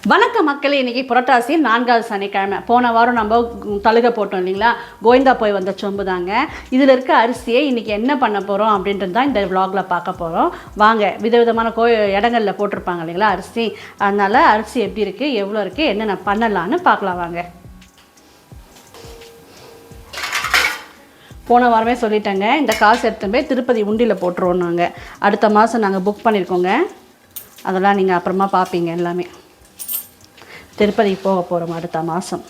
வணக்கம் மக்களே. இன்றைக்கி புரட்டாசி 4வது சனிக்கிழமை. போன வாரம் நம்ம தழுகை போட்டோம் இல்லைங்களா, கோவிந்தா போய் வந்த சொம்பு தாங்க. இதில் இருக்க அரிசியை இன்றைக்கி என்ன பண்ண போகிறோம் அப்படின்றது தான் இந்த விலாகில் பார்க்க போகிறோம். வாங்க, விதவிதமான இடங்களில் போட்டிருப்பாங்க இல்லைங்களா அரிசி. அதனால் அரிசி எப்படி இருக்குது, எவ்வளோ இருக்குது, என்னென்ன பண்ணலான்னு பார்க்கலாம் வாங்க. போன வாரமே சொல்லிட்டேங்க, இந்த காசு எடுத்துன்னு போய் திருப்பதி உண்டியில் போட்டுருவோம். நாங்கள் அடுத்த மாதம் நாங்கள் புக் பண்ணியிருக்கோங்க. அதெல்லாம் நீங்கள் அப்புறமா பார்ப்பீங்க. எல்லாமே திருப்பதி போக போகிறோம் அடுத்த மாதம்.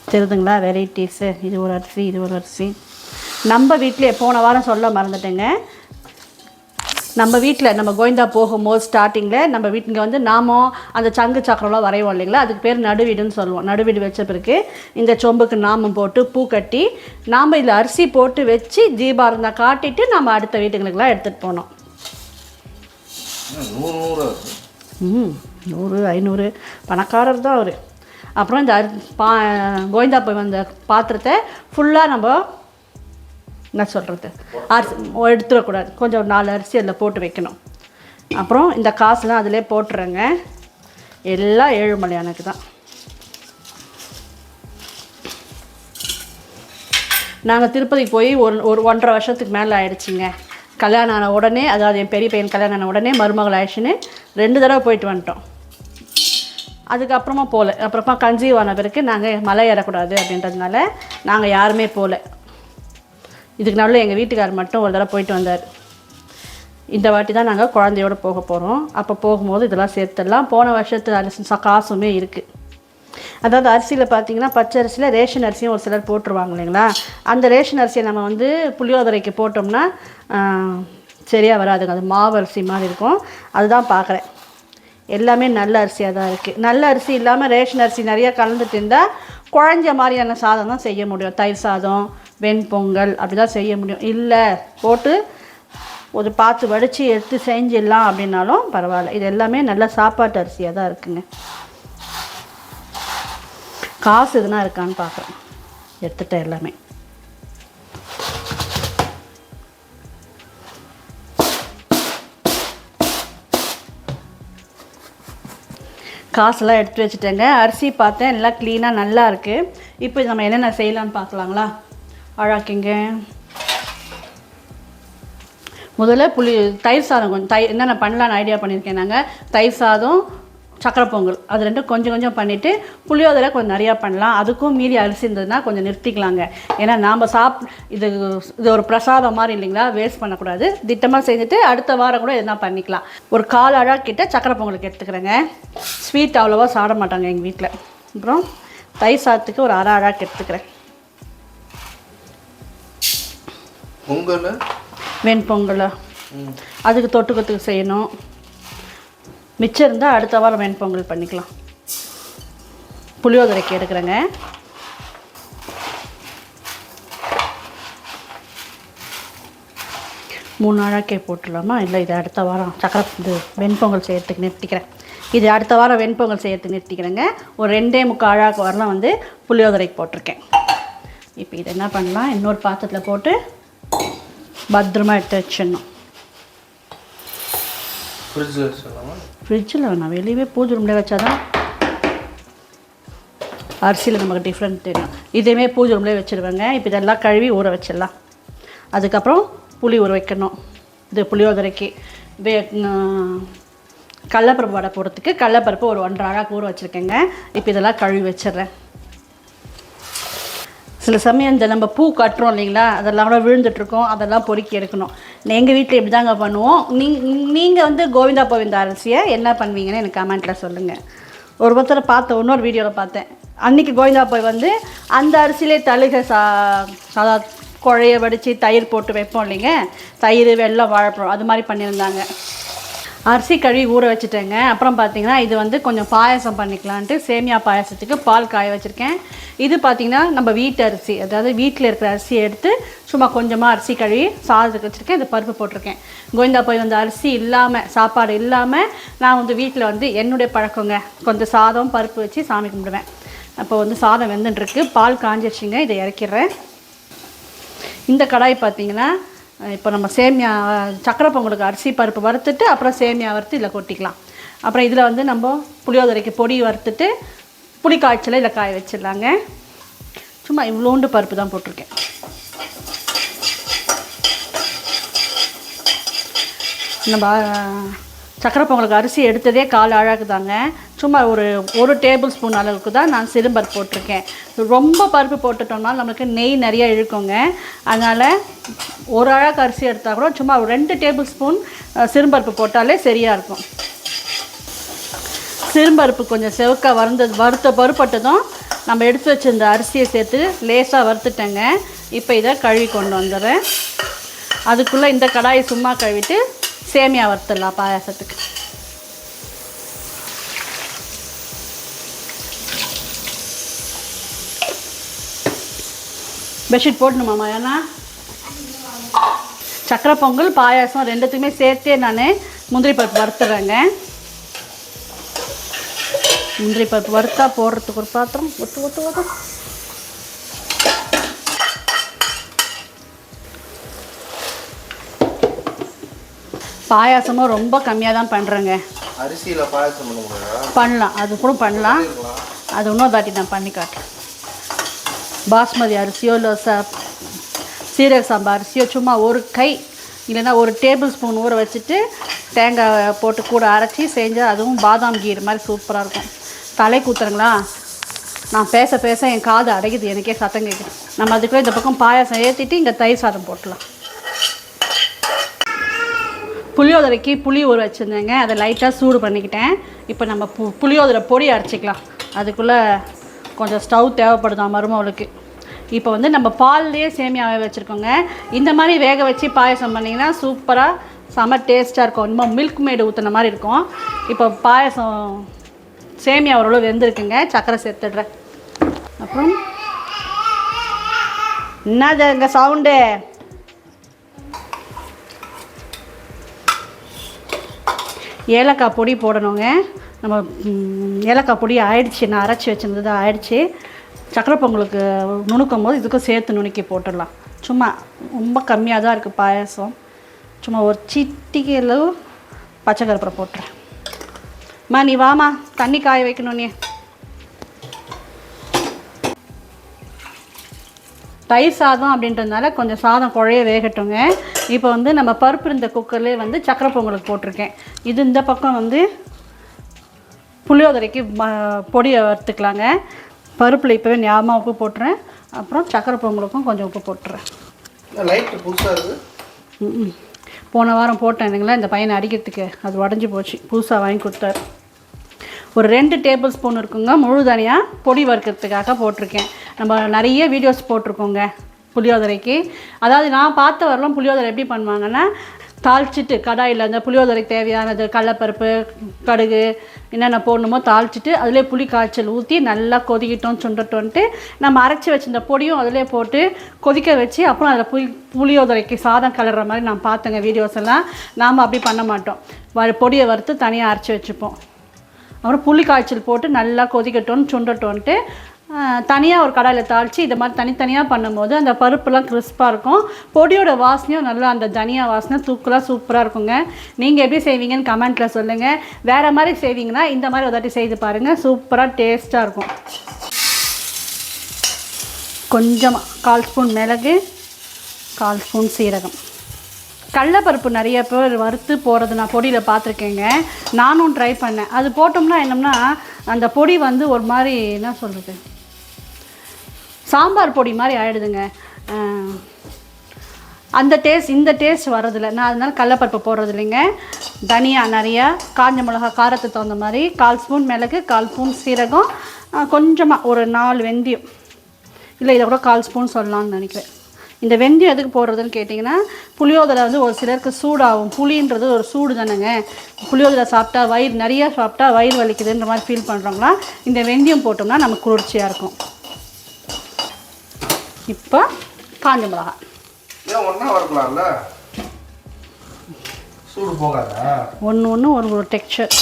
தெரியுதுங்களா வெரைட்டிஸு? இது ஒரு அரிசி, இது ஒரு அரிசி. நம்ம வீட்டிலே போன வாரம் சொல்ல மறந்துட்டேங்க, நம்ம வீட்டில் நம்ம கோவிந்தா போகும்போது ஸ்டார்டிங்கில் நம்ம வீட்டுங்க வந்து நாமும் அந்த சங்கு சக்கரம்லாம் வரைவோம் இல்லைங்களா, அதுக்கு பேர் நடுவீடுன்னு சொல்லுவோம். நடுவீடு வச்ச பிறகு இந்த சொம்புக்கு நாமம் போட்டு பூ கட்டி நாம் இதில் அரிசி போட்டு வச்சு தீபாரந்தா காட்டிட்டு நம்ம அடுத்த வீட்டுங்களுக்கெல்லாம் எடுத்துகிட்டு போனோம். 100 500 பணக்காரர் தான் அவர். அப்புறம் இந்த கோவிந்தா போய் வந்த பாத்திரத்தை ஃபுல்லாக நம்ம என்ன சொல்கிறது, அரிசி எடுத்துடக்கூடாது. கொஞ்சம் ஒரு 4 அரிசி அதில் போட்டு வைக்கணும். அப்புறம் இந்த காசுலாம் அதிலே போட்டுறேங்க. எல்லாம் ஏழுமலையானுக்கு தான். நாங்கள் திருப்பதிக்கு போய் ஒரு 1.5 வருஷத்துக்கு மேலே ஆயிடுச்சுங்க. கல்யாணம் ஆன உடனே, அதாவது என் பெரிய பையன் கல்யாணம் ஆன உடனே மருமகள் ஆயிடுச்சுன்னு 2 தடவை போயிட்டு வந்துட்டோம். அதுக்கப்புறமா போகல. அப்புறமா கன்சீவ் ஆன பிறகு நாங்கள் மலை ஏறக்கூடாது அப்படின்றதுனால நாங்கள் யாருமே போகல. இதுக்கு நடுவில் எங்கள் வீட்டுக்காரர் மட்டும் ஒரு தடவை போயிட்டு வந்தார். இந்த வாட்டி தான் நாங்கள் குழந்தையோடு போக போகிறோம். அப்போ போகும்போது இதெல்லாம் சேர்த்துடலாம். போன வருஷத்து அரிசி காசுமே இருக்குது. அதாவது அரிசியில் பார்த்தீங்கன்னா பச்சை அரிசியில் ரேஷன் அரிசியும் ஒரு சிலர் போட்டுருவாங்க இல்லைங்களா. அந்த ரேஷன் அரிசியை நம்ம வந்து புளியோதரைக்கு போட்டோம்னா சரியாக வராதுங்க. அது மாவு அரிசி மாதிரி இருக்கும். அதுதான் பார்க்குறேன். எல்லாமே நல்ல அரிசியாக தான் இருக்குது. நல்ல அரிசி இல்லாமல் ரேஷன் அரிசி நிறையா கலந்துட்டு இருந்தால் குழஞ்ச மாதிரியான சாதம் தான் செய்ய முடியும். தயிர் சாதம், வெண்பொங்கல் அப்படி தான் செய்ய முடியும். இல்லை போட்டு ஒரு பார்த்து வடித்து எடுத்து செஞ்சிடலாம் அப்படின்னாலும் பரவாயில்ல. இது எல்லாமே நல்ல சாப்பாட்டு அரிசியாக தான் இருக்குங்க. காசு எதுனா இருக்கான்னு பார்க்குறேன். எடுத்துட்டேன் எல்லாமே. காசெல்லாம் எடுத்து வச்சுட்டேங்க. அரிசி பார்த்தேன், எல்லாம் க்ளீனாக நல்லா இருக்குது. இப்போ நம்ம என்னென்ன செய்யலான்னு பார்க்கலாங்களா? அழாக்கிங்க. முதல்ல தயிர் சாதம் கொஞ்சம் என்னென்ன பண்ணலான்னு ஐடியா பண்ணியிருக்கேன். நாங்கள் தயிர் சாதம், சக்கரை பொங்கல் அது ரெண்டும் கொஞ்சம் கொஞ்சம் பண்ணிவிட்டு புளியோதரை கொஞ்சம் நிறையா பண்ணலாம். அதுக்கும் மீறி அரிசி இருந்ததுன்னா கொஞ்சம் நிறுத்திக்கலாங்க. ஏன்னா நாம் இது ஒரு பிரசாதம் மாதிரி இல்லைங்களா, வேஸ்ட் பண்ணக்கூடாது. திட்டமாக செஞ்சுட்டு அடுத்த வாரம் கூட எதுனா பண்ணிக்கலாம். ஒரு 1/4 அழா கிட்ட சக்கரை பொங்கலுக்கு எடுத்துக்கிறேங்க. ஸ்வீட் அவ்வளோவா சாப்பிட மாட்டாங்க எங்கள் வீட்டில். அப்புறம் தயிர் சாதத்துக்கு ஒரு 1/2 அழாக்கு எடுத்துக்கிறேன். பொங்கல் வெண்பொங்கல் அதுக்கு தொட்டுக்கத்துக்கு செய்யணும். மிச்சம் இருந்தால் அடுத்த வாரம் வெண்பொங்கல் பண்ணிக்கலாம். புளியோதரைக்கு எடுக்கிறேங்க. மூணு அழாக்கே போட்டுடலாமா? இல்லை, இது அடுத்த வாரம் இது வெண்பொங்கல் செய்யறதுக்கு நிறுத்திக்கிறேன். இது அடுத்த வாரம் வெண்பொங்கல் செய்யறதுக்கு நிறுத்திக்கிறேங்க. ஒரு 2.25 அழாக்கு வரலாம் வந்து புளியோதரைக்கு போட்டிருக்கேன். இப்போ இதை என்ன பண்ணலாம், இன்னொரு பாத்திரத்தில் போட்டு பத்திரமா எடுத்து வச்சிடணும். ஃப்ரிட்ஜில் வேணாம், வெளியே பூஜை ரூமில் வச்சா தான் அரிசியில் நமக்கு டிஃப்ரெண்ட் தெரியும். இதேமே பூஜை ரூம்லேயே வச்சுருவேங்க. இப்போ இதெல்லாம் கழுவி ஊற வச்சிடலாம். அதுக்கப்புறம் புளி ஊற வைக்கணும். இது புளியோதரைக்கு கடலப்பருப்பு வடை போடுறதுக்கு கடலப்பருப்பு ஒரு 1.5 அழாக்கு ஊற வச்சுருக்கேங்க. இப்போ இதெல்லாம் கழுவி வச்சிடுறேன். சில சமயம் இந்த நம்ம பூ கட்டுறோம் இல்லைங்களா, அதெல்லாம் கூட விழுந்துட்டுருக்கோம். அதெல்லாம் பொறுக்கி எடுக்கணும். எங்கள் வீட்டில் இப்படி தாங்க பண்ணுவோம். நீங்கள் வந்து கோவிந்தா போவிந்த அரிசியை என்ன பண்ணுவீங்கன்னு எனக்கு கமெண்ட்டில் சொல்லுங்கள். ஒருத்தரை பார்த்தேன், இன்னொரு வீடியோவில் பார்த்தேன். அன்றைக்கி கோவிந்தா போய் வந்து அந்த அரிசியிலே தழுகை சாதா குழைய வடித்து தயிர் போட்டு வைப்போம் இல்லைங்க, தயிர், வெல்லம், வாழைப்பழம் அது மாதிரி பண்ணியிருந்தாங்க. அரிசி கழுவி ஊற வச்சுட்டேங்க. அப்புறம் பார்த்திங்கன்னா இது வந்து கொஞ்சம் பாயசம் பண்ணிக்கலான்ட்டு சேமியா பாயசத்துக்கு பால் காய வச்சுருக்கேன். இது பார்த்திங்கன்னா நம்ம வீட்டு அரிசி, அதாவது வீட்டில் இருக்கிற அரிசியை எடுத்து சும்மா கொஞ்சமாக அரிசி கழுவி சாதத்துக்கு வச்சுருக்கேன். இது பருப்பு போட்டிருக்கேன். கோவிந்தா போய் வந்து அரிசி இல்லாமல், சாப்பாடு இல்லாமல் நான் வந்து வீட்டில் வந்து என்னுடைய பழக்கங்க, கொஞ்சம் சாதம் பருப்பு வச்சு சாமி கும்பிடுவேன். அப்போ வந்து சாதம் வெந்துட்டுருக்கு, பால் காஞ்சிடுச்சிங்க. இதை இறக்கிடுறேன். இந்த கடாய் பார்த்திங்கன்னா இப்போ நம்ம சேமியா சக்கரை பொங்கலுக்கு அரிசி பருப்பு வறுத்துட்டு அப்புறம் சேமியா வறுத்து இதில் கொட்டிக்கலாம். அப்புறம் இதில் வந்து நம்ம புளியோதரைக்கு பொடி வறுத்துட்டு புளி காய்ச்சலை இதில் காய வச்சிடலாங்க. சும்மா இவ்வளோண்டு பருப்பு தான் போட்டிருக்கேன். நம்ம சக்கரை பொங்கலுக்கு அரிசி எடுத்ததே 1/4 அழகு தாங்க. சும்மா ஒரு டேபிள் ஸ்பூன் அளவுக்கு தான் நான் சிறுபருப்பு போட்டிருக்கேன். ரொம்ப பருப்பு போட்டுட்டோம்னா நமக்கு நெய் நிறைய இழுக்குங்க. அதனால் 1 அழகு அரிசி எடுத்தால் கூட சும்மா 2 டேபிள் ஸ்பூன் சிறுபருப்பு போட்டாலே சரியாக இருக்கும். சிறுபருப்பு கொஞ்சம் செவக்க வறுப்பட்டதும் நம்ம எடுத்து வச்சிருந்த அரிசியை சேர்த்து லேசாக வறுத்துட்டேங்க. இப்போ இதை கழுவி கொண்டு வந்துடுறேன். அதுக்குள்ளே இந்த கடாயை சும்மா கழுவிட்டு சேமியா வறுத்துடலாம் பாயாசத்துக்கு. பெட்ஷீட் போடணுமாம்மா? ஏன்னா சக்கரை பொங்கல் பாயாசம் ரெண்டுத்துக்குமே சேர்த்தே நான் முந்திரி பருப்பு வறுத்துறேங்க. முந்திரி பருப்பு வறுத்தா போடுறதுக்கு ஒரு பாத்திரம் ஒட்டு பாயாசமும் ரொம்ப கம்மியாக தான் பண்ணுறேங்க. அரிசியில் பாயாசம் பண்ணலாம், அது கூட பண்ணலாம். அது இன்னொரு தாட்டி நான் பண்ணி காட்டுறேன். பாஸ்மதி அரிசியோ இல்லை சீரக சாம்பா அரிசியோ சும்மா ஒரு கை இல்லைன்னா 1 டேபிள் ஸ்பூன் ஊற வச்சுட்டு தேங்காய் போட்டு கூட அரைச்சி செஞ்சால் அதுவும் பாதாம் கீர் மாதிரி சூப்பராக இருக்கும். தலை கூத்துறங்களா, நான் பேச பேச என் காது அடைக்குது, எனக்கே சத்தம் கேட்குது. நம்ம அதுக்குள்ளே இந்த பக்கம் பாயாசம் ஏற்றிட்டு இங்கே தயிர் சாதம் போட்டலாம். புளியோதரைக்கு புளி ஊற வச்சுருந்தேங்க, அதை லைட்டாக சூடு பண்ணிக்கிட்டேன். இப்போ நம்ம புளியோதரை பொடி அரைச்சிக்கலாம். அதுக்குள்ளே கொஞ்சம் ஸ்டவ் தேவைப்படுதான் மருமவளுக்கு. இப்போ வந்து நம்ம பால்லேயே சேமியா வேக வச்சுருக்கோங்க. இந்த மாதிரி வேக வச்சு பாயசம் பண்ணிங்கன்னா சூப்பராக செம்ம டேஸ்ட்டாக இருக்கும். இன்னும் மில்க் மேடு ஊற்றின மாதிரி இருக்கும். இப்போ பாயசம் சேமியா ஓரளவு வெந்திருக்குங்க. சக்கரை சேர்த்துடுறேன். அப்புறம் என்னது எங்கள் சவுண்டு? ஏலக்காய் பொடி போடணுங்க. நம்ம ஏலக்காய் பொடி ஆயிடுச்சு, நான் அரைச்சி வச்சுருந்தது ஆயிடுச்சு. சக்கரை பொங்கலுக்கு நுணுக்கும் போது இதுக்கும் சேர்த்து நுணுக்கி போட்டுடலாம். சும்மா ரொம்ப கம்மியாக தான் இருக்குது பாயாசம். சும்மா ஒரு சிட்டிக்கு அளவு பச்சை கருப்பரை போட்டுறேன். நீ வாமா, தண்ணி காய வைக்கணும். நீ தயிர் சாதம் அப்படின்றதுனால கொஞ்சம் சாதம் குழைய வேகட்டுங்க. இப்போ வந்து நம்ம பருப்பு இருந்த குக்கர்லேயே வந்து சக்கரை பொங்கலுக்கு போட்டிருக்கேன். இது இந்த பக்கம் வந்து புளியோதரைக்கு பொடியை வறுத்துக்கலாங்க. பருப்பில் இப்போவே ஞாபகமாக உப்பு போட்டுறேன். அப்புறம் சக்கரை பொங்கலுக்கும் கொஞ்சம் உப்பு போட்டுறேன். லைட்டு புதுசாக இருக்குது. போன வாரம் போட்டேன் இல்லைங்களா இந்த பையனை அடிக்கிறதுக்கு, அது உடஞ்சி போச்சு. புதுசாக வாங்கி கொடுத்தாரு. ஒரு 2 டேபிள் ஸ்பூன் இருக்குங்க முழு தனியாக பொடி வறுக்கிறதுக்காக போட்டிருக்கேன். நம்ம நிறைய வீடியோஸ் போட்டிருக்கோங்க புளியோதரைக்கு. அதாவது நான் பார்த்த வரலாம் புளியோதரை எப்படி பண்ணுவாங்கன்னா, தாளிச்சிட்டு கடாயில் அந்த புளியோதரைக்கு தேவையானது கடலைப்பருப்பு, கடுகு என்னென்ன போடணுமோ தாளிச்சிட்டு அதிலே புளி காய்ச்சல் ஊற்றி நல்லா கொதிக்கிட்டோம் சுண்டட்டோன்ட்டு நம்ம அரைச்சி வச்சுருந்த பொடியும் அதிலே போட்டு கொதிக்க வச்சு அப்புறம் அதில் புளியோதரைக்கு சாதம் கலர்ற மாதிரி நான் பார்த்தேங்க வீடியோஸ் எல்லாம். நாம் அப்படி பண்ண மாட்டோம். பொடியை வறுத்து தனியாக அரைச்சி வச்சுப்போம். அப்புறம் புளி காய்ச்சல் போட்டு நல்லா கொதிக்கட்டோன்னு சுண்டட்டோன்ட்டு தனியாக ஒரு கடாயில் தாளித்து இதை மாதிரி தனித்தனியாக பண்ணும்போது அந்த பருப்புலாம் கிறிஸ்பாக இருக்கும். பொடியோட வாசனையும் நல்லா அந்த தனியா வாசனை தூக்கலாக சூப்பராக இருக்குங்க. நீங்கள் எப்படி செய்வீங்கன்னு கமெண்ட்டில் சொல்லுங்கள். வேறு மாதிரி செய்வீங்கன்னா இந்த மாதிரி ஒரு தாட்டி செய்து பாருங்கள், சூப்பராக டேஸ்ட்டாக இருக்கும். கொஞ்சமாக 1/4 ஸ்பூன் மிளகு, 1/4 ஸ்பூன் சீரகம். கடலைப்பருப்பு நிறைய பேர் வறுத்து போடுறது நான் பொடியில் பார்த்துருக்கேங்க. நானும் ட்ரை பண்ணேன். அது போட்டோம்னா என்னம்னா அந்த பொடி வந்து ஒரு மாதிரி என்ன சொல்கிறது, சாம்பார் பொடி மாதிரி ஆகிடுதுங்க. அந்த இந்த டேஸ்ட் வர்றதில்ல. நான் அதனால கடலைப்பருப்பு போடுறது இல்லைங்க. தனியா நிறையா, காஞ்ச மிளகா காரத்துக்கு தகுந்த மாதிரி 1/4 ஸ்பூன் மிளகு, 1/4 ஸ்பூன் சீரகம், கொஞ்சமாக ஒரு 4 வெந்தயம், இல்லை இதை கூட 1/4 ஸ்பூன் சொல்லலாம்னு நினைக்கிறேன். இந்த வெந்தயம் எதுக்கு போடுறதுன்னு கேட்டிங்கன்னா, புளியோதரை வந்து ஒரு சிலருக்கு சூடாகும். புளின்றது ஒரு சூடு தானேங்க. புளியோதரை சாப்பிட்டா நிறையா சாப்பிட்டா வயிறு வலிக்குதுன்ற மாதிரி ஃபீல் பண்ணுறோங்களா, இந்த வெந்தயம் போட்டோம்னா நமக்கு குளிர்ச்சியாக இருக்கும். இப்போ காஞ்ச மிளகா ஒன்றா வறுக்கலாம்ல, சூடு போகாதா? ஒன்று ஒரு டெக்ஸ்சர்.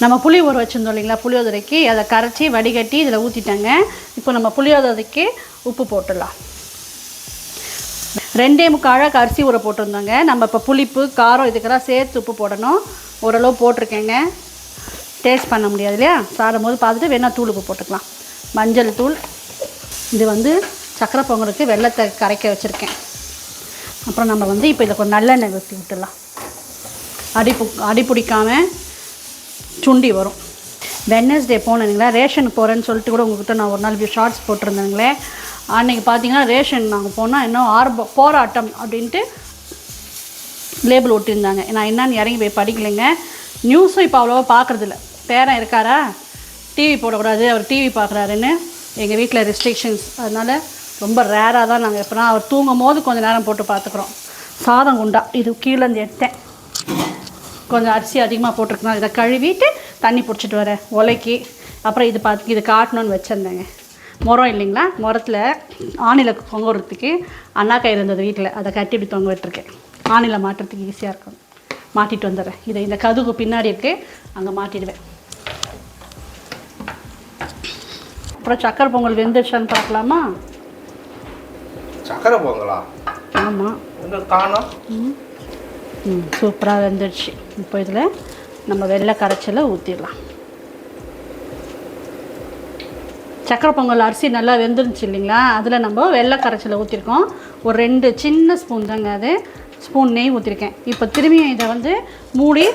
நம்ம புளி ஊற வச்சுருந்தோம் இல்லைங்களா புளியோதரைக்கு, அதை கரைச்சி வடிகட்டி இதில் ஊற்றிட்டேங்க. இப்போ நம்ம புளியோதரைக்கு உப்பு போட்டுடலாம். 2.25 அழகு அரிசி ஊற போட்டிருந்தோங்க. நம்ம இப்போ புளிப்பு காரம் இதுக்கெல்லாம் சேர்த்து உப்பு போடணும். ஓரளவு போட்டிருக்கேங்க. டேஸ்ட் பண்ண முடியாது இல்லையா, சாடும் போது பார்த்துட்டு வேணால் தூள் உப்பு போட்டுக்கலாம். மஞ்சள் தூள். இது வந்து சக்கரை பொங்கலுக்கு வெல்லத்தை கரைக்க வச்சுருக்கேன். அப்புறம் நம்ம வந்து இப்போ இதில் கொஞ்சம் நல்லெண்ணெய் ஊற்றி விட்டுடலாம். அடி பிடிக்காமல் சுண்டி வரும். வெட்னஸ்டே போனீங்களா ரேஷனுக்கு போகிறேன்னு சொல்லிட்டு கூட உங்கள்கிட்ட நான் ஒரு நாள் ஷார்ட்ஸ் போட்டிருந்தேங்களே. அன்றைக்கி பார்த்தீங்கன்னா ரேஷன் நாங்கள் போனால் இன்னும் போராட்டம் அப்படின்ட்டு லேபிள் ஒட்டியிருந்தாங்க. நான் என்னன்னு இறங்கி போய் படிக்கலைங்க. நியூஸும் இப்போ அவ்வளோவா பார்க்குறதில்ல. பேரன் இருக்காரா, டிவி போடக்கூடாது, அவர் டிவி பார்க்குறாருன்னு எங்கள் வீட்டில் ரெஸ்ட்ரிக்ஷன்ஸ். அதனால் ரொம்ப ரேராக தான் நாங்கள் எப்போனா அவர் தூங்கும் போது கொஞ்சம் நேரம் போட்டு பார்த்துக்குறோம். சாதம் குண்டா இது கீழேருந்து எடுத்தேன். கொஞ்சம் அரிசி அதிகமாக போட்டிருக்கணும். இதை கழுவிட்டு தண்ணி பிடிச்சிட்டு வரேன் உலைக்கி. அப்புறம் இது காட்டணுன்னு வச்சுருந்தேங்க. முறம் இல்லைங்களா, முரத்தில் ஆணியில் தொங்குறதுக்கு அண்ணாக்காய் இருந்தது வீட்டில், அதை கட்டி இப்படி தொங்க விட்டுருக்கேன். ஆணியில் மாட்டுறதுக்கு ஈஸியாக இருக்கும். மாட்டிட்டு வந்துடுறேன். இந்த கதுகு பின்னாடி இருக்குது, அங்கே மாட்டிடுவேன். அப்புறம் சக்கரை பொங்கல் வெந்துருச்சான்னு பார்க்கலாமா? சக்கரை பொங்கலா? ஆமாம், காணோம். சூப்பராக வெந்துடுச்சு. இப்போ இதில் நம்ம வெள்ளை கரைச்சலை ஊற்றிடலாம். சக்கரை பொங்கல் அரிசி நல்லா வெந்துருந்துச்சு இல்லைங்களா, அதில் நம்ம வெள்ளை கரைச்சலை ஊற்றிருக்கோம். ஒரு 2 சின்ன ஸ்பூன் தாங்க, அது ஸ்பூன் நெய் ஊற்றிருக்கேன். இப்போ திரும்பியும் இதை வந்து மூடி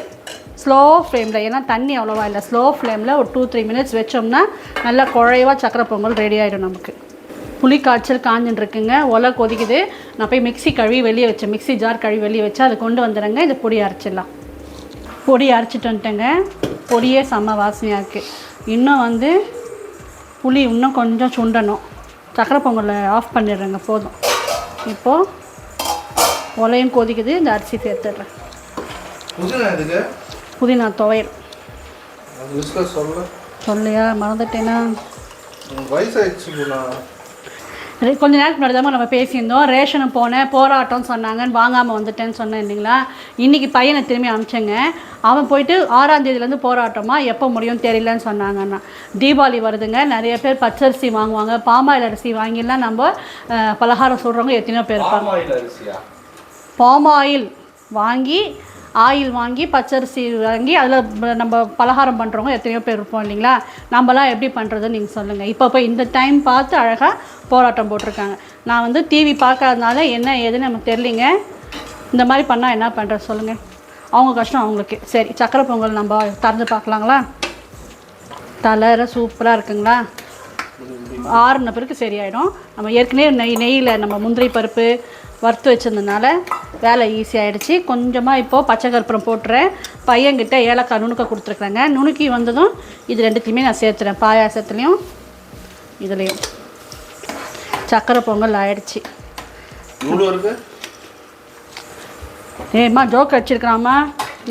ஸ்லோ ஃப்ளேமில், ஏன்னா தண்ணி அவ்வளோவா இல்லை, ஸ்லோ ஃப்ளேமில் ஒரு 2-3 மினிட்ஸ் வச்சோம்னா நல்லா குழைவாக சக்கரை பொங்கல் ரெடி ஆகிடும் நமக்கு. புளி காய்ச்சல் காஞ்சுன்னு இருக்குங்க. ஒலை கொதிக்குது. நான் போய் மிக்ஸி ஜார் கழுவி வெளியே வச்சு அதை கொண்டு வந்துடுறேங்க. இதை பொடி அரைச்சிடலாம். பொடி அரைச்சிட்டு வந்துட்டேங்க. பொடியே செம்ம வாசனையாக இருக்குது. இன்னும் வந்து புளி இன்னும் கொஞ்சம் சுண்டணும். சக்கரை பொங்கலை ஆஃப் பண்ணிடுறேங்க, போதும். இப்போது ஒலையும் கொதிக்குது. இந்த அரிசி சேர்த்துடுறேன். புதினா துவையல். சொல்லையா மறந்துட்டேன்னா? கொஞ்ச நேரத்துக்கு முன்னாடி தான் நம்ம பேசியிருந்தோம். ரேஷனுக்கு போனேன், போராட்டம்னு சொன்னாங்கன்னு வாங்காமல் வந்துட்டேன்னு சொன்னேன் இல்லைங்களா. இன்றைக்கி பையனை திரும்பி அனுப்பிச்சேங்க. அவன் போயிட்டு 6ஆம் தேதியிலேருந்து போராட்டமா, எப்போ முடியும்னு தெரியலன்னு சொன்னாங்கன்னா. தீபாவளி வருதுங்க, நிறைய பேர் பச்சரிசி வாங்குவாங்க. பாமாயில் அரிசி வாங்கிலாம் நம்ம பலகாரம் சொல்கிறவங்க எத்தனையோ பேர் இருப்பாங்க. பாமாயில் வாங்கி பச்சரிசி வாங்கி அதில் நம்ம பலகாரம் பண்ணுறவங்க எத்தனையோ பேர் இருப்போம் இல்லைங்களா. நம்மலாம் எப்படி பண்ணுறதுன்னு நீங்கள் சொல்லுங்கள். இப்போ இந்த டைம் பார்த்து அழகாக போராட்டம் போட்டிருக்காங்க. நான் வந்து டிவி பார்க்காதனால என்ன ஏதுன்னு நமக்கு தெரியலிங்க. இந்த மாதிரி பண்ணால் என்ன பண்ணுறது சொல்லுங்கள். அவங்க கஷ்டம் அவங்களுக்கு. சரி, சக்கரை பொங்கல் நம்ம திறந்து பார்க்கலாங்களா? தலரை சூப்பராக இருக்குங்களா? ஆறுன பிறகு சரியாயிடும். நம்ம ஏற்கனவே நெய்யில் நம்ம முந்திரி பருப்பு வறுத்து வச்சிருந்ததுனால வேலை ஈஸியாகிடுச்சு. கொஞ்சமாக இப்போது பச்சை கற்பூரம் போட்டுறேன். பையன்கிட்ட ஏலக்காய் நுணுக்க கொடுத்துருக்குறேங்க. நுணுக்கி வந்ததும் இது ரெண்டுத்தையுமே நான் சேர்த்துறேன். பாயாசத்துலேயும் இதுலேயும். சக்கரை பொங்கல் ஆயிடுச்சு. ஏம்மா ஜோக் அடிச்சிருக்கிறாம்மா,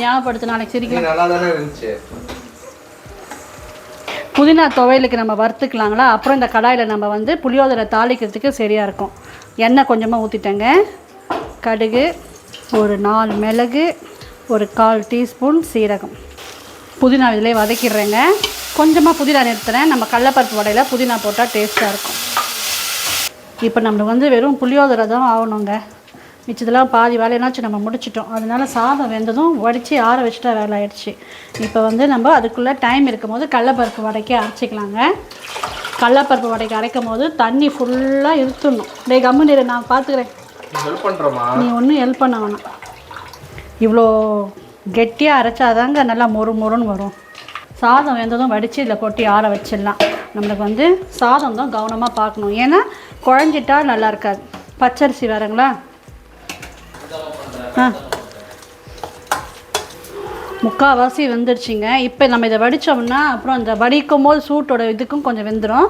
ஞாபகப்படுத்து, நாளைக்கு சிரிக்கலாம். புதினா துவையலுக்கு நம்ம வறுத்துக்கலாங்களா. அப்புறம் இந்த கடாயில் நம்ம வந்து புளியோதரை தாளிக்கிறதுக்கு சரியாக இருக்கும். எண்ணெய் கொஞ்சமாக ஊற்றிட்டேங்க. கடுகு, ஒரு 4 மிளகு, ஒரு 1/4 டீஸ்பூன் சீரகம், புதினா இதிலே வதக்கிடுறேங்க. கொஞ்சமாக புதினா நிறுத்துறேன். நம்ம கடலப்பருப்பு வடையில் புதினா போட்டால் டேஸ்ட்டாக இருக்கும். இப்போ நம்மளுக்கு வந்து வெறும் புளியோதரை தான் ஆகணுங்க. மிச்சதெல்லாம் பாதி வேலைனாச்சும் நம்ம முடிச்சிட்டோம். அதனால சாதம் வெந்ததும் வடித்து ஆற வச்சுட்டா வேலை ஆகிடுச்சு. இப்போ வந்து நம்ம அதுக்குள்ளே டைம் இருக்கும் போது கடலப்பருப்பு வடைக்கு அரைச்சிக்கலாங்க. கடலப்பருப்பு வடைக்கு அரைக்கும் போது தண்ணி ஃபுல்லாக இழுத்துடணும். டேய் கம்மு நீர், நான் பார்த்துக்கிறேன், நீ ஒன்றும் ஹெல்ப் பண்ண வேணாம். இவ்வளோ கெட்டியாக அரைச்சாதாங்க நல்லா மொறுன்னு வரும். சாதம் வெந்ததும் வடித்து இதில் கொட்டி ஆற வச்சிடலாம். நம்மளுக்கு வந்து சாதம் தான் கவனமாக பார்க்கணும், ஏன்னா குழஞ்சிட்டா நல்லா இருக்காது. பச்சரிசி வேறுங்களா. முக்கால்வாசி வெந்துருச்சுங்க. இப்போ நம்ம இதை வடித்தோம்னா அப்புறம் இந்த வடிக்கும் போது சூட்டோட இதுக்கும் கொஞ்சம் வெந்துடும்.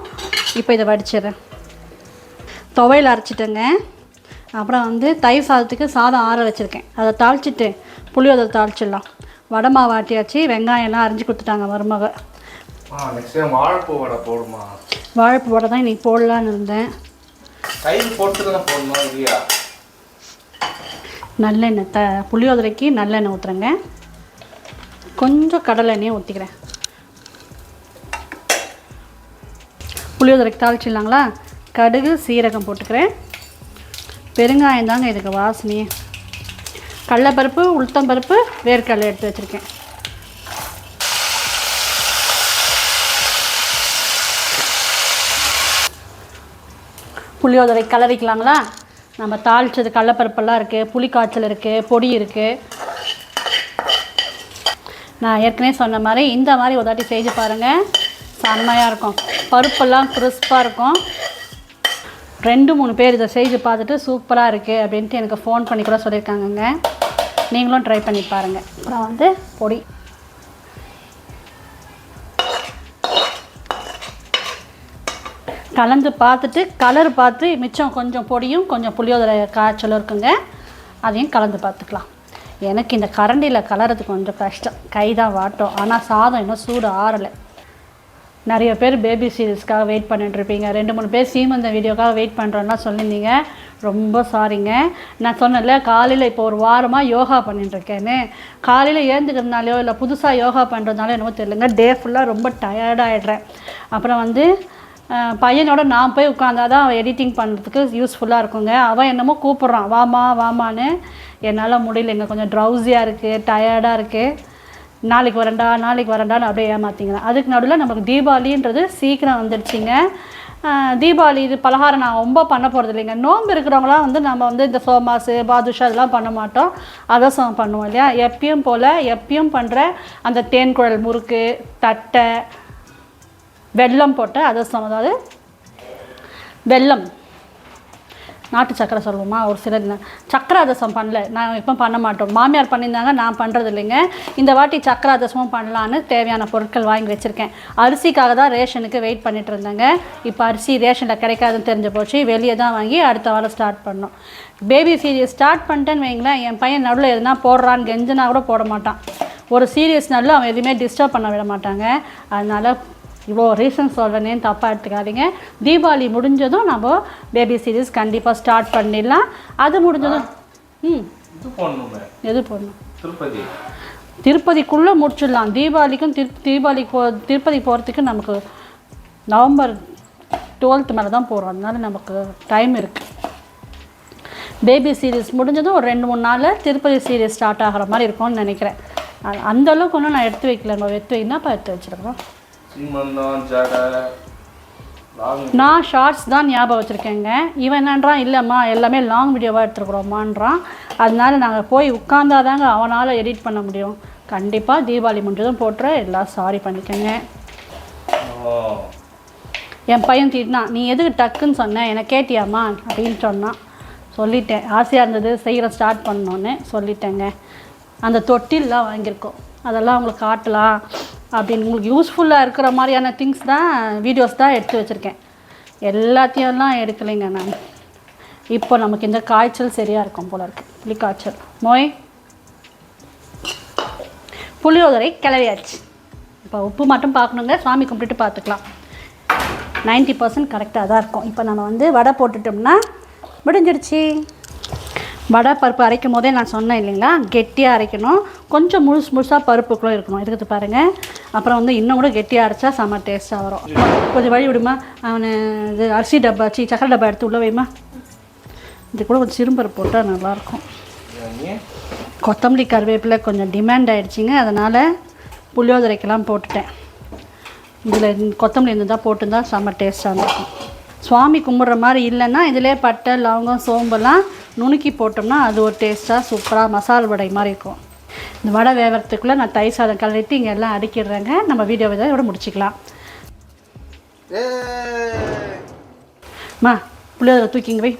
இப்போ இதை வடிச்சிடுறேன். துவையல் அரைச்சிட்டேங்க. அப்புறம் வந்து தயிர் சாதத்துக்கு சாதம் ஆற வச்சுருக்கேன். அதை தாளிச்சிட்டு புளியோதரை தாளிச்சிடலாம். வடை மாவு ஆட்டியாச்சு. வெங்காயம்லாம் அரைஞ்சி கொடுத்துட்டாங்க மருமக. வாழைப்பூ வடை தான் இன்றைக்கி போடலான்னு இருந்தேன். நல்லெண்ணெய் புளியோதரைக்கு நல்லெண்ணெய் ஊற்றுறேங்க. கொஞ்சம் கடலை எண்ணெயை ஊற்றிக்கிறேன். புளியோதரைக்கு தாளிச்சிடலாங்களா? கடுகு சீரகம் போட்டுக்கிறேன். பெருங்காயம் தாங்க இதுக்கு வாசனையே. கடலைப்பருப்பு உளுத்தம்பருப்பு வேர்க்கடலை எடுத்து வச்சுருக்கேன். புளியோதரை கலரிக்கலாங்களா? நம்ம தாளித்தது கடலைப்பருப்பெல்லாம் இருக்குது, புளி காய்ச்சல் இருக்குது, பொடி இருக்குது. நான் ஏற்கனவே சொன்ன மாதிரி இந்த மாதிரி ஒரு தாட்டி செஞ்சு பாருங்கள், செம்மையாக இருக்கும். பருப்பெல்லாம் கிறிஸ்பாக இருக்கும். 2-3 பேர் இதை செஞ்சு பார்த்துட்டு சூப்பராக இருக்குது அப்படின்ட்டு எனக்கு ஃபோன் பண்ணி கூட சொல்லியிருக்காங்கங்க. நீங்களும் ட்ரை பண்ணி பாருங்கள். அப்புறம் வந்து பொடி கலந்து பார்த்துட்டு கலர் பார்த்து மிச்சம் கொஞ்சம் பொடியும் கொஞ்சம் புளியோதரை காய்ச்சலும் இருக்குங்க, அதையும் கலந்து பார்த்துக்கலாம். எனக்கு இந்த கரண்டியில் கலர்றது கொஞ்சம் கஷ்டம், கை தான் வாட்டும். ஆனால் சாதம் இன்னும் சூடு ஆறலை. நிறைய பேர் பேபி சீரியஸ்க்காக வெயிட் பண்ணிட்டுருப்பீங்க. 2-3 பேர் சீமந்த வீடியோக்காக வெயிட் பண்ணுறோன்னா சொல்லியிருந்தீங்க. ரொம்ப சாரிங்க. நான் சொன்னேன்ல காலையில் இப்போ ஒரு வாரமாக யோகா பண்ணிட்டுருக்கேன்னு. காலையில் ஏந்துக்கிறதுனாலையோ இல்லை புதுசாக யோகா பண்ணுறதுனால என்னவோ தெரியலங்க, டே ஃபுல்லாக ரொம்ப டயர்டாகிடுறேன். அப்புறம் வந்து பையனோட நான் போய் உட்காந்தாதான் அவன் எடிட்டிங் பண்ணுறதுக்கு யூஸ்ஃபுல்லாக இருக்குங்க. அவன் என்னமோ கூப்பிட்றான் வாமா வாமான்னு. என்னால் முடியலைங்க, கொஞ்சம் ட்ரௌஸியாக இருக்குது, டயர்டாக இருக்குது. நாளைக்கு வரண்டான்னு அப்படியே ஏமாற்றிங்கிறேன். அதுக்கு நடுவில் நமக்கு தீபாவளின்றது சீக்கிரம் வந்துடுச்சிங்க. தீபாவளி இது பலகாரம் நான் ரொம்ப பண்ண போகிறது இல்லைங்க. நோன்பு இருக்கிறவங்களாம் வந்து நம்ம வந்து இந்த சோமாசு பாதுஷா இதெல்லாம் பண்ண மாட்டோம், அதர்சம் பண்ணுவோம் இல்லையா. எப்பயும் பண்ணுற அந்த தேன் குழல் முறுக்கு, தட்டை, வெல்லம் போட்ட அதர்சம், அதாவது வெல்லம் நாட்டு சக்கரை சொல்லுவோமா, ஒரு சிலர் சக்கரை அதர்சம் பண்ணல, நான் இப்போ பண்ண மாட்டோம். மாமியார் பண்ணியிருந்தாங்க, நான் பண்ணுறது இல்லைங்க. இந்த வாட்டி சக்கரை அதர்சமும் பண்ணலான்னு தேவையான பொருட்கள் வாங்கி வச்சுருக்கேன். அரிசிக்காக தான் ரேஷனுக்கு வெயிட் பண்ணிட்டு இருந்தேங்க. இப்போ அரிசி ரேஷனில் கிடைக்காதுன்னு தெரிஞ்சு போச்சு, வெளியே தான் வாங்கி அடுத்த வாரம் ஸ்டார்ட் பண்ணோம். பேபி சீரியஸ் ஸ்டார்ட் பண்ணிட்டேன்னு வைங்களேன், என் பையன் நடுவில் எதுனா போடுறான்னு கெஞ்சினா கூட போட மாட்டான். ஒரு சீரியஸ் நடுவில் அவன் எதுவுமே டிஸ்டர்ப் பண்ண விட மாட்டாங்க. அதனால் இவ்வளோ ரீசன் சொல்கிறேன்னு தப்பாக எடுத்துக்காதீங்க. தீபாவளி முடிஞ்சதும் நம்ம பேபி சீரீஸ் கண்டிப்பாக ஸ்டார்ட் பண்ணிடலாம். அது முடிஞ்சதும் எது போடணும், திருப்பதிக்குள்ளே முடிச்சிடலாம். தீபாவளிக்கும் திருப்பதி போகிறதுக்கு நமக்கு நவம்பர் 12 மேலே தான் போகிறோம், அதனால நமக்கு டைம் இருக்குது. பேபி சீரீஸ் முடிஞ்சதும் ஒரு 2-3 நாளில் திருப்பதி சீரீஸ் ஸ்டார்ட் ஆகிற மாதிரி இருக்கும்னு நினைக்கிறேன். அந்தளவுக்கு ஒன்றும் நான் எடுத்து வைக்கல. நம்ம என்னப்பா எடுத்து வச்சுருக்கோம். நான் ஷார்ட்ஸ் தான் ஞாபகம் வச்சுருக்கேங்க. இவன் என்னன்றான், இல்லைம்மா எல்லாமே லாங் வீடியோவாக எடுத்துருக்குறோம்மான்றான். அதனால நாங்கள் போய் உட்காந்தாதாங்க அவனால் எடிட் பண்ண முடியும். கண்டிப்பாக தீபாவளி முடிஞ்சதும் போட்டுற எல்லாம் சாரி பண்ணிக்கோங்க. என் பையன் திட்டினான், நீ எதுக்கு டக்குன்னு சொன்ன, என்னை கேட்டியாம்மா அப்படின்னு சொன்னான். சொல்லிட்டேன், ஆசையாக இருந்தது செய்கிற ஸ்டார்ட் பண்ணோன்னு சொல்லிட்டேங்க. அந்த தொட்டில்லாம் வாங்கியிருக்கோம், அதெல்லாம் உங்களுக்கு காட்டலாம் அப்படின்னு. உங்களுக்கு யூஸ்ஃபுல்லாக இருக்கிற மாதிரியான திங்ஸ் தான், வீடியோஸ் தான் எடுத்து வச்சுருக்கேன். எல்லாத்தையும்லாம் எடுக்கலைங்க நான். இப்போ நமக்கு இந்த காய்ச்சல் சரியாக இருக்கும் போல இருக்குது, புளி காய்ச்சல். புளியோதரை கிளறியாச்சு. இப்போ உப்பு மட்டும் பார்க்கணுங்க, சாமி கும்பிட்டுட்டு பார்த்துக்கலாம். 90% கரெக்டாக தான் இருக்கும். இப்போ நம்ம வந்து வடை போட்டுட்டோம்னா முடிஞ்சிடுச்சு. வடை பருப்பு அரைக்கும் போதே நான் சொன்னேன் இல்லைங்களா, கெட்டியாக அரைக்கணும். கொஞ்சம் முழுசாக பருப்புக்குள்ளே இருக்கணும், இருக்குது பாருங்கள். அப்புறம் வந்து இன்னும் கூட கெட்டியாக அரைச்சா செம்ம டேஸ்ட்டாக வரும். கொஞ்சம் வழி விடுமா, அவனை இது அரிசி டப்பா சக்கரை டப்பா எடுத்து உள்ளே வைமா. இது கூட கொஞ்சம் சிறும்பருப்பு போட்டால் நல்லாயிருக்கும். கொத்தமல்லி கருவேப்பிலை கொஞ்சம் டிமாண்ட் ஆகிடுச்சிங்க, அதனால் புளியோதரைக்கெல்லாம் போட்டுட்டேன். இதில் கொத்தமல்லி இருந்தால் போட்டுருந்தால் செம்ம டேஸ்ட்டாக இருக்கும். சுவாமி கும்பிட்ற மாதிரி இல்லைன்னா இதிலே பட்டை லவங்கம் சோம்பெல்லாம் நுணுக்கி போட்டோம்னா அது ஒரு டேஸ்ட்டாக சூப்பராக மசால் வடை மாதிரி இருக்கும். இந்த வடை வேகிறதுக்குள்ளே நான் தயிர் சாதம் கலரிட்டு இங்கே எல்லாம் அடிக்கிடுறேங்க. நம்ம வீடியோ இதோட முடிச்சிக்கலாம். புளியோதரை தூக்கிங்க வை.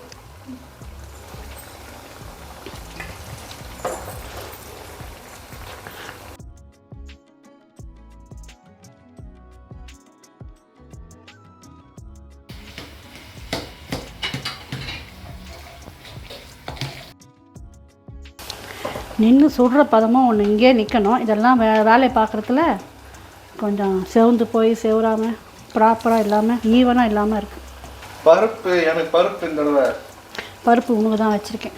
நின்று சுடுற பதமும் ஒன்று இங்கே நிற்கணும். இதெல்லாம் வேலையை பார்க்குறதுல கொஞ்சம் செவந்து போய் செவராமல் ப்ராப்பராக இல்லாமல் ஈவனாக இல்லாமல் இருக்குது. பருப்பு எனக்கு பருப்பு இந்த தடவை பருப்பு உனக்கு தான் வச்சுருக்கேன்.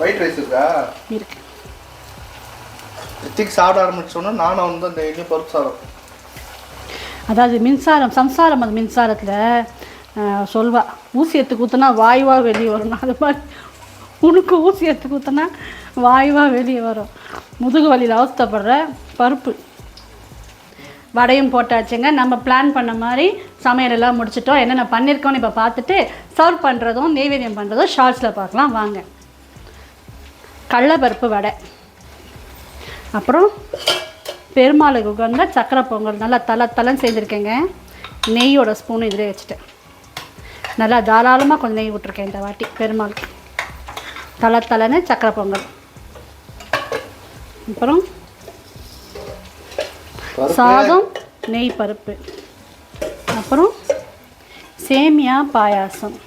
ஒயிட் ரைஸ் இருக்கா? இருக்கு. ரித்திக் சாப்பிட ஆரம்பிச்சோன்னா நானும் வந்து அந்த இன்னும் பருப்பு சாதம். அதாவது சம்சாரம் அந்த மின்சாரத்தில் சொல்வா ஊசி எடுத்து ஊற்றினா வாயுவாக வெளியே வரும். அது மாதிரி உனக்கு ஊசி எடுத்து ஊற்றினா வாயுவாக வெளியே வரும். முதுகு வலியில் அவஸ்தைப்படுற பருப்பு வடையும் போட்டாச்சுங்க. நம்ம பிளான் பண்ண மாதிரி சமையலெல்லாம் முடிச்சிட்டோம். என்னென்ன பண்ணியிருக்கோன்னு இப்போ பார்த்துட்டு சர்வ் பண்ணுறதும் நெய்வேத்தியம் பண்ணுறதும் ஷார்ட்ஸில் பார்க்கலாம் வாங்க. கடலைப்பருப்பு வடை, அப்புறம் பெருமாளுக்கு உகந்த சக்கரை பொங்கல் நல்லா தலைன்னு செஞ்சுருக்கேங்க. நெய்யோட ஸ்பூன் இதிலே வச்சுட்டேன். நல்லா தாராளமாக கொஞ்சம் நெய் விட்ருக்கேன் இந்த வாட்டி பெருமாளுக்கு. தலைன்னு சக்கரை பொங்கல், அப்புறம் சாதம் நெய் பருப்பு, அப்புறம் சேமியா பாயாசம்,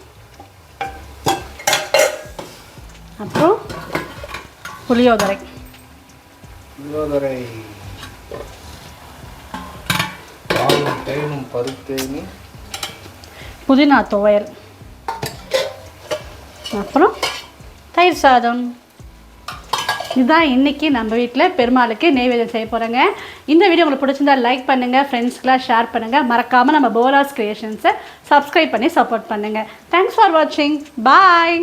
அப்புறம் புளியோதரை. புதினா துவையல், அப்புறம் தயிர் சாதம். இதுதான் இன்றைக்கி நம்ம வீட்டில் பெருமாளுக்கு நெய்வேத்தியம் செய்ய போகிறேங்க. இந்த வீடியோ உங்களுக்கு பிடிச்சிருந்தா லைக் பண்ணுங்கள், ஃப்ரெண்ட்ஸ்க்கெலாம் ஷேர் பண்ணுங்கள். மறக்காமல் நம்ம போலாஸ் கிரியேஷன்ஸை சப்ஸ்கிரைப் பண்ணி சப்போர்ட் பண்ணுங்கள். தேங்க்ஸ் ஃபார் வாட்சிங். பாய்.